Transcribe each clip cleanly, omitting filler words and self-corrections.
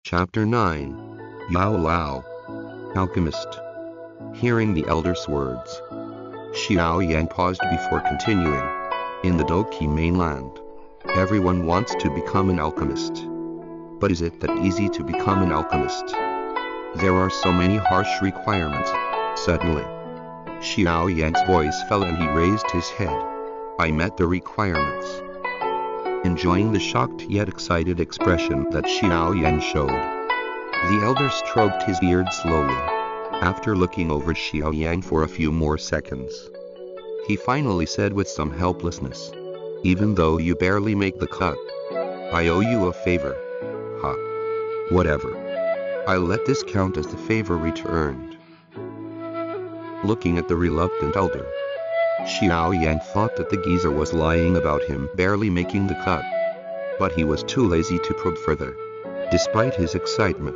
Chapter 9. Yao Lao, Alchemist. Hearing the elder's words, Xiao Yan paused before continuing. In the Doqi mainland, everyone wants to become an alchemist. But is it that easy to become an alchemist? There are so many harsh requirements. Suddenly, Xiao Yan's voice fell and he raised his head. I met the requirements. Enjoying the shocked yet excited expression that Xiao Yan showed, the elder stroked his beard slowly. After looking over Xiao Yan for a few more seconds, he finally said with some helplessness, "Even though you barely make the cut, I owe you a favor." Ha. Whatever. I'll let this count as the favor returned. Looking at the reluctant elder, Xiao Yan thought that the geezer was lying about him barely making the cut. But he was too lazy to probe further. Despite his excitement,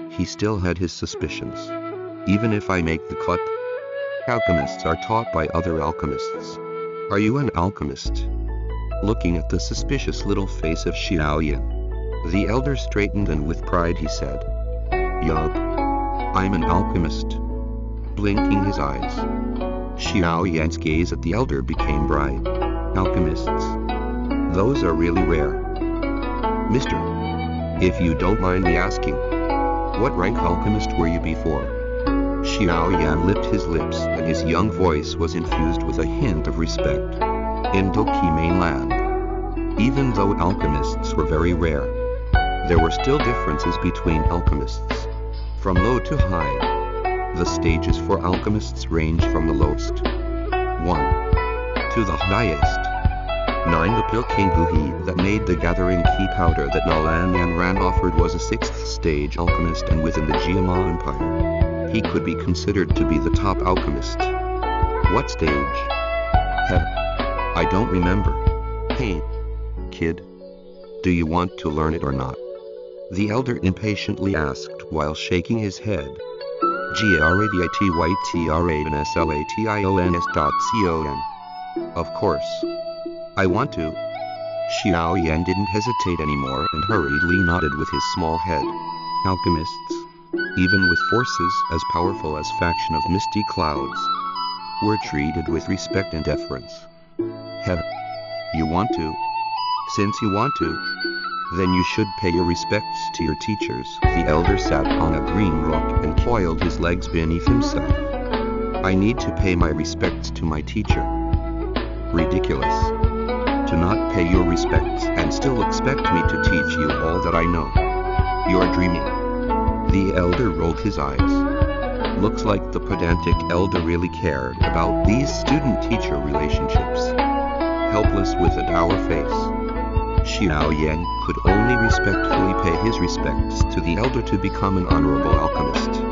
he still had his suspicions. Even if I make the cut, alchemists are taught by other alchemists. Are you an alchemist? Looking at the suspicious little face of Xiao Yan, the elder straightened and with pride he said, "Yup, I'm an alchemist." Blinking his eyes, Xiao Yan's gaze at the elder became bright. Alchemists. Those are really rare. Mister, if you don't mind me asking, what rank alchemist were you before? Xiao Yan licked his lips and his young voice was infused with a hint of respect. In Doqi mainland, even though alchemists were very rare, there were still differences between alchemists. From low to high, the stages for alchemists range from the lowest 1 to the highest 9. The Pilking Guhi that made the gathering key powder that Nalan Yanran offered was a 6th stage alchemist, and within the Jiama Empire, he could be considered to be the top alchemist. What stage? Heaven. I don't remember. Hey, kid. Do you want to learn it or not? The elder impatiently asked while shaking his head. GRADITYTRANSLATIONS.com. Of course. I want to. Xiao Yan didn't hesitate anymore and hurriedly nodded with his small head. Alchemists, even with forces as powerful as faction of misty clouds, were treated with respect and deference. Heaven. You want to? Since you want to, then you should pay your respects to your teachers. The elder sat on a green rock and coiled his legs beneath himself. I need to pay my respects to my teacher. Ridiculous. To not pay your respects and still expect me to teach you all that I know. You're dreaming. The elder rolled his eyes. Looks like the pedantic elder really cared about these student-teacher relationships. Helpless with a dour face, Xiao Yan could only respectfully pay his respects to the elder to become an honorable alchemist.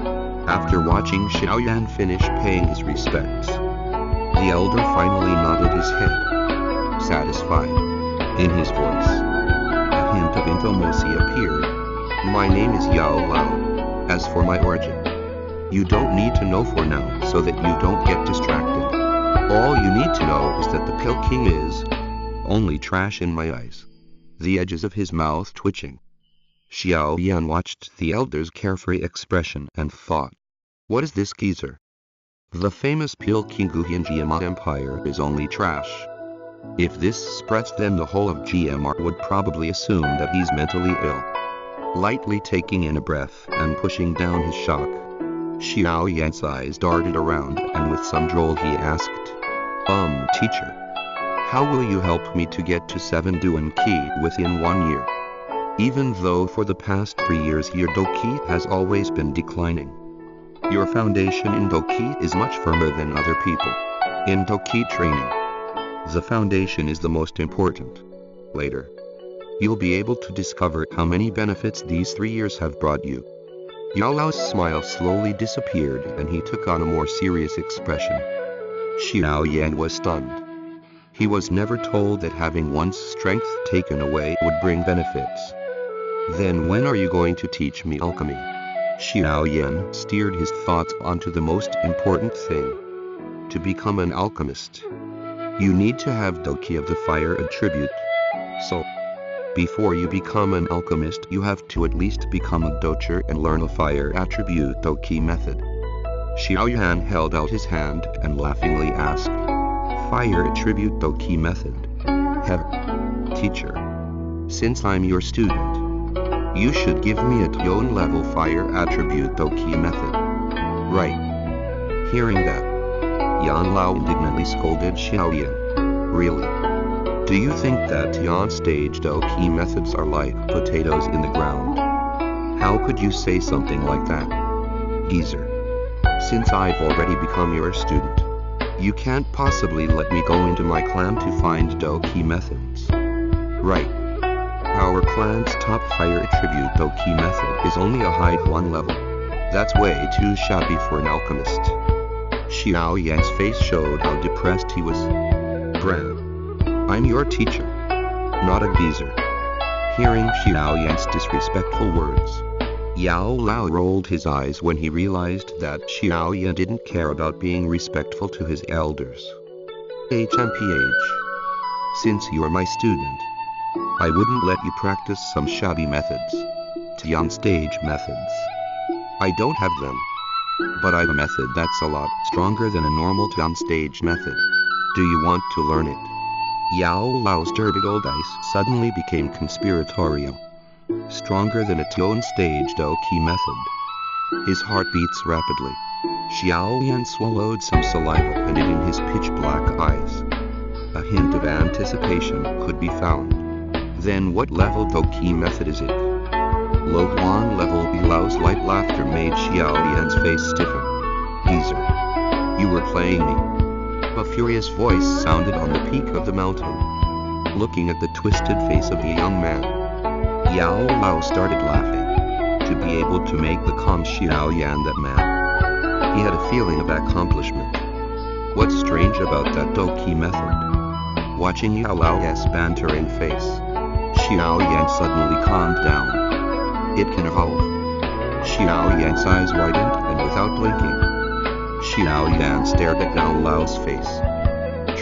After watching Xiao Yan finish paying his respects, the elder finally nodded his head, satisfied. In his voice, a hint of intimacy appeared. My name is Yao Lao. As for my origin, you don't need to know for now so that you don't get distracted. All you need to know is that the Pilking is only trash in my eyes. The edges of his mouth twitching. Xiao Yan watched the elder's carefree expression and thought, what is this geezer? The famous Pilking Guhi in Jiama Empire is only trash. If this spreads, then the whole of GMR would probably assume that he's mentally ill. Lightly taking in a breath and pushing down his shock, Xiao Yan's eyes darted around and with some droll he asked, teacher, how will you help me to get to 7 Duan Qi within 1 year? Even though for the past 3 years your Doqi has always been declining. Your foundation in Doqi is much firmer than other people. In Doqi training, the foundation is the most important. Later, you'll be able to discover how many benefits these 3 years have brought you. Yao Lao's smile slowly disappeared and he took on a more serious expression. Xiao Yan was stunned. He was never told that having one's strength taken away would bring benefits. Then when are you going to teach me alchemy? Xiao Yan steered his thoughts onto the most important thing. To become an alchemist, you need to have Doqi of the fire attribute. So, Before you become an alchemist, you have to at least become a docher and learn a fire attribute Doki method. Xiao Yan held out his hand and laughingly asked, Fire attribute Doki method. Teacher, since I'm your student, you should give me a Tian level fire attribute Doki method. Right. Hearing that, Yao Lao indignantly scolded Xiao Yan. Really? Do you think that Tian stage Doki methods are like potatoes in the ground? How could you say something like that? Geezer. Since I've already become your student, you can't possibly let me go into my clan to find Doki methods. Right. Our clan's top fire attribute Doki method is only a high 1 level. That's way too shabby for an alchemist. Xiao Yan's face showed how depressed he was. Bram. I'm your teacher, not a geezer. Hearing Xiao Yan's disrespectful words, Yao Lao rolled his eyes when he realized that Xiao Yan didn't care about being respectful to his elders. HMPH. Since you're my student, I wouldn't let you practice some shabby methods. Tian stage methods. I don't have them. But I've a method that's a lot stronger than a normal Tian stage method. Do you want to learn it? Yao Lao's turbid old eyes suddenly became conspiratorial. Stronger than a Tian stage Doki method. His heart beats rapidly. Xiao Yan swallowed some saliva and it in his pitch-black eyes. A hint of anticipation could be found. Then what level Doki method is it? Low 1 level. Lao's light laughter made Xiao Yan's face stiffen. Geezer. You were playing me. A furious voice sounded on the peak of the mountain. Looking at the twisted face of the young man, Yao Lao started laughing. To be able to make the calm Xiao Yan that mad. He had a feeling of accomplishment. What's strange about that Doki method? Watching Yao Lao's bantering face, Xiao Yan suddenly calmed down. It can evolve. Xiao Yan's eyes widened and without blinking, Xiao Yan stared at Yao Lao's face,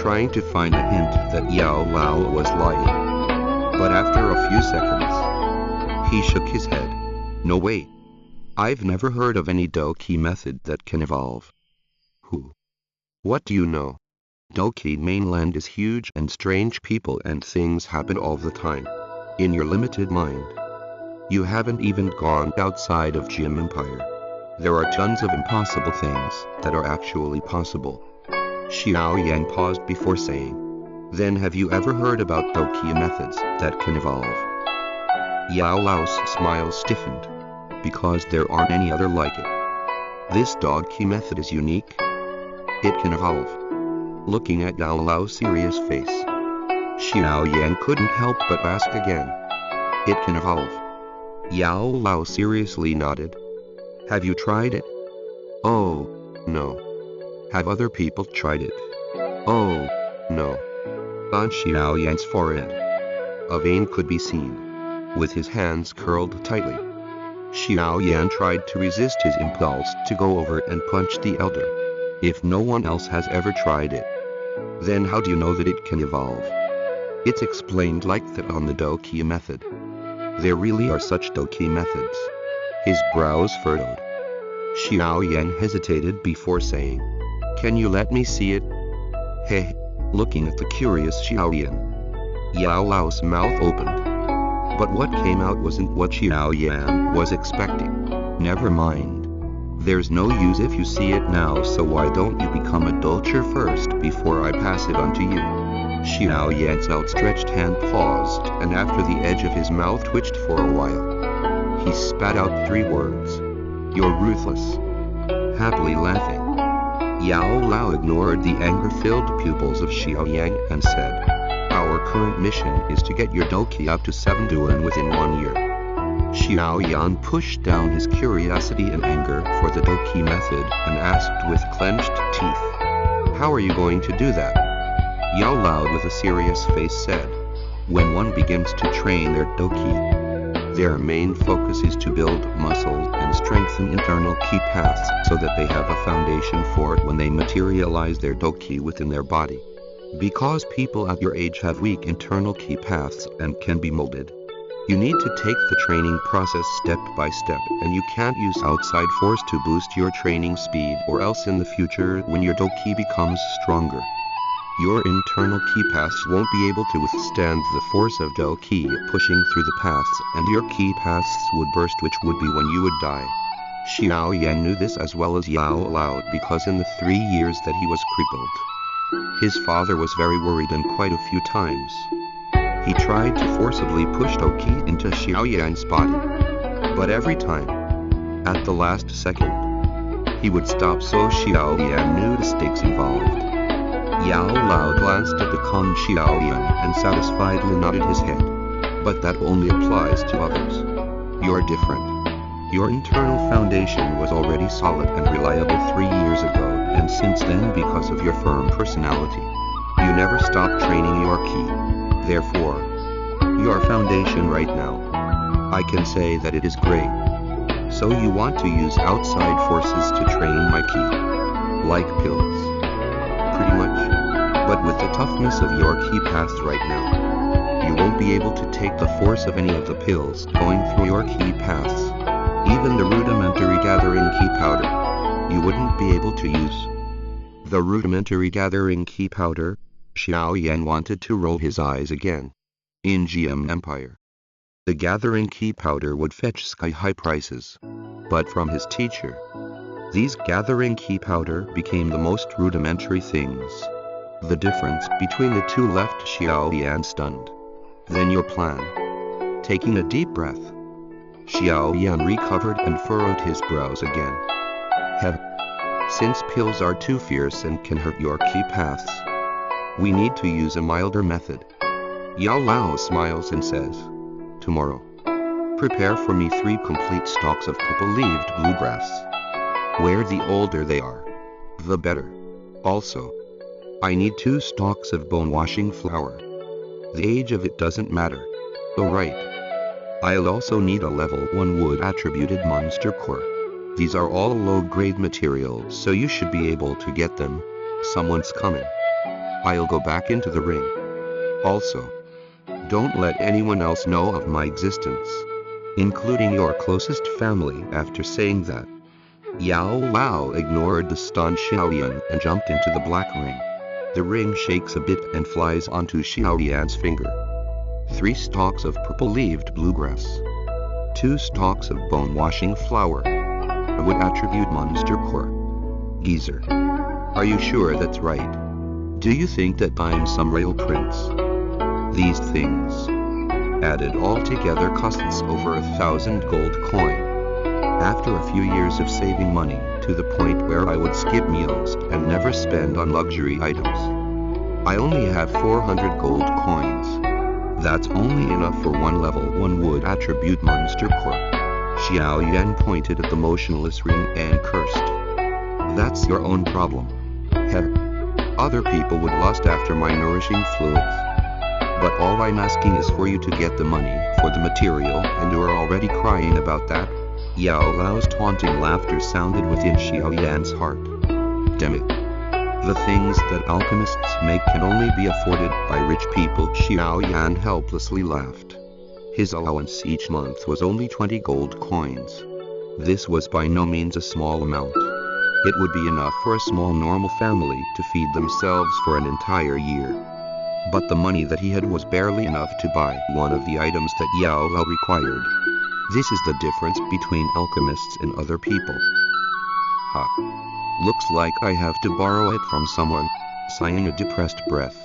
trying to find a hint that Yao Lao was lying. But after a few seconds, he shook his head. No way. I've never heard of any Doki method that can evolve. Who? What do you know? Doki mainland is huge and strange people and things happen all the time. In your limited mind, you haven't even gone outside of Jim Empire. There are tons of impossible things that are actually possible. Xiao Yan paused before saying, Then have you ever heard about Doki methods that can evolve? Yao Lao's smile stiffened, because there aren't any other like it. This Doki method is unique. It can evolve. Looking at Yao Lao's serious face, Xiao Yan couldn't help but ask again. It can evolve. Yao Lao seriously nodded. Have you tried it? Oh, no. Have other people tried it? Oh, no. On Xiao Yan's forehead, a vein could be seen, with his hands curled tightly. Xiao Yan tried to resist his impulse to go over and punch the elder. If no one else has ever tried it, then how do you know that it can evolve? It's explained like that on the Doki method. There really are such Doki methods. His brows furrowed. Xiao Yan hesitated before saying, Can you let me see it? Hey, looking at the curious Xiao Yan, Yao Lao's mouth opened. But what came out wasn't what Xiao Yan was expecting. Never mind. There's no use if you see it now, so why don't you become a docher first before I pass it on to you? Xiao Yan's outstretched hand paused, and after the edge of his mouth twitched for a while, he spat out 3 words. You're ruthless. Happily laughing, Yao Lao ignored the anger-filled pupils of Xiao Yan and said, Our current mission is to get your Doki up to 7 Duan within 1 year. Xiao Yan pushed down his curiosity and anger for the Doki method and asked with clenched teeth, How are you going to do that? Yao Lao with a serious face said, When one begins to train their Doki, their main focus is to build muscle and strengthen internal ki paths so that they have a foundation for it when they materialize their Doki within their body. Because people at your age have weak internal ki paths and can be molded, You need to take the training process step by step, and you can't use outside force to boost your training speed, or else in the future when your Doki becomes stronger, your internal ki paths won't be able to withstand the force of Doki pushing through the paths, and your ki paths would burst, which would be when you would die. Xiao Yan knew this as well as Yao Lao, because in the 3 years that he was crippled, his father was very worried, and quite a few times he tried to forcibly push Doki into Xiao Yan's body. But every time, at the last second, he would stop, so Xiao Yan knew the stakes involved. Yao Lao glanced at the Kong Xiao Yan and satisfiedly nodded his head. But that only applies to others. You're different. Your internal foundation was already solid and reliable 3 years ago, and since then, because of your firm personality, you never stopped training your ki. Therefore, your foundation right now, I can say that it is great. So you want to use outside forces to train my ki, like pills. Pretty much. But with the toughness of your ki paths right now, you won't be able to take the force of any of the pills going through your ki paths. Even the rudimentary gathering ki powder, you wouldn't be able to use. The rudimentary gathering ki powder? Xiao Yan wanted to roll his eyes again. In GM Empire, the gathering ki powder would fetch sky-high prices. But from his teacher, these gathering ki powder became the most rudimentary things. The difference between the two left Xiao Yan stunned. Then your plan. Taking a deep breath, Xiao Yan recovered and furrowed his brows again. Since pills are too fierce and can hurt your ki paths, we need to use a milder method. Yao Lao smiles and says, tomorrow, prepare for me 3 complete stalks of purple-leaved bluegrass. Where the older they are, the better. Also, I need 2 stalks of bone-washing flour. The age of it doesn't matter. Oh right. I'll also need a level 1 wood attributed monster core. These are all low-grade materials, so you should be able to get them. Someone's coming. I'll go back into the ring. Also, don't let anyone else know of my existence, including your closest family. After saying that, Yao Lao ignored the stunned Xiao Yan and jumped into the black ring. The ring shakes a bit and flies onto Xiao Yan's finger. 3 stalks of purple-leaved bluegrass. 2 stalks of bone-washing flour. I would attribute monster core. Geezer. Are you sure that's right? Do you think that I'm some real prince? These things, added all together, costs over 1,000 gold coin. After a few years of saving money, to the point where I would skip meals and never spend on luxury items, I only have 400 gold coins. That's only enough for 1 level 1 wood attribute monster core. Xiao Yan pointed at the motionless ring and cursed. That's your own problem. Other people would lust after my nourishing fluids. But all I'm asking is for you to get the money for the material, and you are already crying about that. Yao Lao's taunting laughter sounded within Xiao Yan's heart. Damn it. The things that alchemists make can only be afforded by rich people. Xiao Yan helplessly laughed. His allowance each month was only 20 gold coins. This was by no means a small amount. It would be enough for a small normal family to feed themselves for an entire year. But the money that he had was barely enough to buy one of the items that Yao Lao required. This is the difference between alchemists and other people. Looks like I have to borrow it from someone, sighing a depressed breath.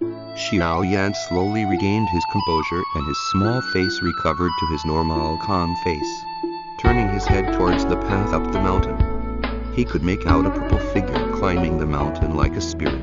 Xiao Yan slowly regained his composure and his small face recovered to his normal calm face. Turning his head towards the path up the mountain, he could make out a purple figure climbing the mountain like a spirit.